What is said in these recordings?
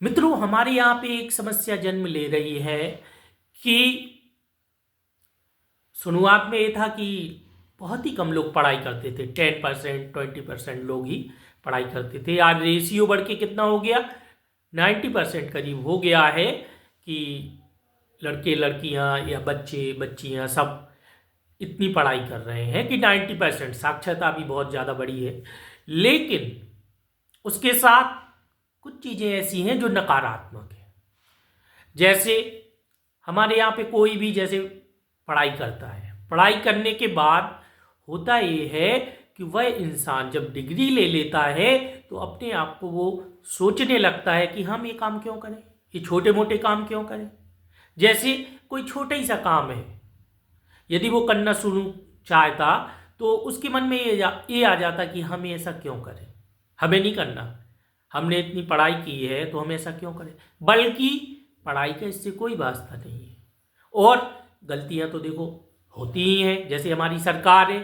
मित्रों, हमारे यहाँ पे एक समस्या जन्म ले रही है कि शुरुआत में ये था कि बहुत ही कम लोग पढ़ाई करते थे। 10% 20% लोग ही पढ़ाई करते थे। आज रेशियो बढ़ के कितना हो गया, 90% करीब हो गया है कि लड़के लड़कियां या बच्चे बच्चियां सब इतनी पढ़ाई कर रहे हैं कि 90% साक्षरता भी बहुत ज़्यादा बढ़ी है। लेकिन उसके साथ कुछ चीज़ें ऐसी हैं जो नकारात्मक है। जैसे हमारे यहाँ पे कोई भी जैसे पढ़ाई करता है, पढ़ाई करने के बाद होता ये है कि वह इंसान जब डिग्री ले लेता है तो अपने आप को वो सोचने लगता है कि हम ये काम क्यों करें, ये छोटे मोटे काम क्यों करें। जैसे कोई छोटा ही सा काम है, यदि वो करना शुरू चाहता तो उसके मन में ये आ जाता कि हम ऐसा क्यों करें, हमें नहीं करना, हमने इतनी पढ़ाई की है तो हम ऐसा क्यों करें। बल्कि पढ़ाई का इससे कोई वास्ता नहीं है। और गलतियां तो देखो होती ही हैं। जैसे हमारी सरकार है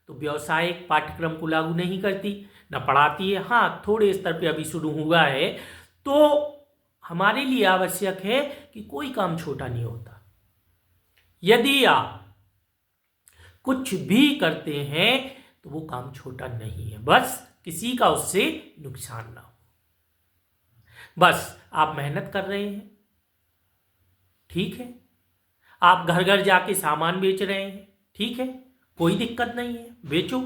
तो व्यावसायिक पाठ्यक्रम को लागू नहीं करती, ना पढ़ाती है। हाँ, थोड़े स्तर पे अभी शुरू हुआ है। तो हमारे लिए आवश्यक है कि कोई काम छोटा नहीं होता। यदि आप कुछ भी करते हैं तो वो काम छोटा नहीं है, बस किसी का उससे नुकसान ना हो। बस आप मेहनत कर रहे हैं, ठीक है, आप घर घर जाके सामान बेच रहे हैं, ठीक है, कोई दिक्कत नहीं है, बेचो।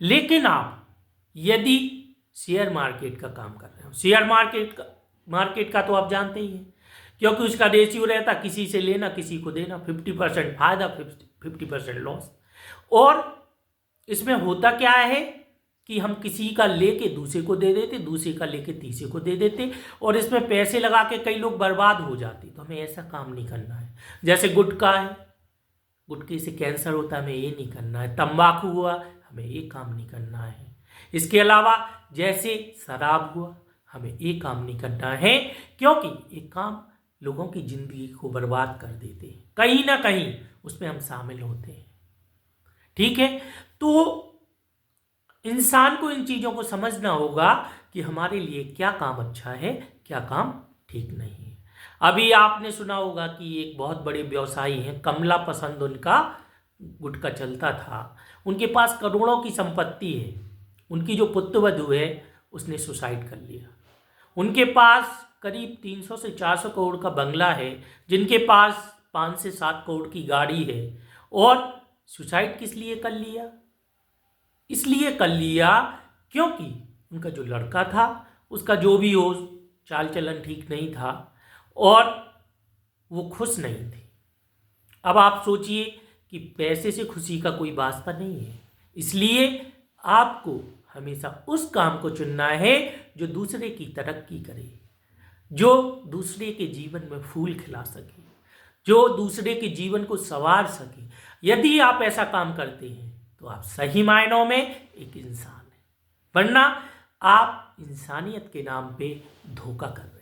लेकिन आप यदि शेयर मार्केट का काम कर रहे हो, शेयर मार्केट का तो आप जानते ही हैं, क्योंकि उसका रेशियो रहता किसी से लेना किसी को देना, 50% फायदा 50% लॉस। और इसमें होता क्या है कि हम किसी का लेके दूसरे को दे देते, दूसरे का लेके तीसरे को दे देते, और इसमें पैसे लगा के कई लोग बर्बाद हो जाते। तो हमें ऐसा काम नहीं करना है। जैसे गुटखा है, गुटखे से कैंसर होता है, हमें ये नहीं करना है। तंबाकू हुआ, हमें ये काम नहीं करना है। इसके अलावा जैसे शराब हुआ, हमें ये काम नहीं करना है, क्योंकि ये काम लोगों की जिंदगी को बर्बाद कर देते हैं। कहीं ना कहीं उसमें हम शामिल होते हैं, ठीक है। तो इंसान को इन चीज़ों को समझना होगा कि हमारे लिए क्या काम अच्छा है, क्या काम ठीक नहीं है। अभी आपने सुना होगा कि एक बहुत बड़े व्यवसायी हैं, कमला पसंद उनका गुटखा चलता था। उनके पास करोड़ों की संपत्ति है। उनकी जो पुत्रवधू है उसने सुसाइड कर लिया। उनके पास करीब 300 से 400 करोड़ का बंगला है, जिनके पास 5 से 7 करोड़ की गाड़ी है। और सुसाइड किस लिए कर लिया? इसलिए कर लिया क्योंकि उनका जो लड़का था उसका जो भी हो चाल चलन ठीक नहीं था और वो खुश नहीं थी। अब आप सोचिए कि पैसे से खुशी का कोई वास्ता नहीं है। इसलिए आपको हमेशा उस काम को चुनना है जो दूसरे की तरक्की करे, जो दूसरे के जीवन में फूल खिला सके, जो दूसरे के जीवन को संवार सके। यदि आप ऐसा काम करते हैं तो आप सही मायनों में एक इंसान हैं, वरना आप इंसानियत के नाम पे धोखा कर रहे हैं।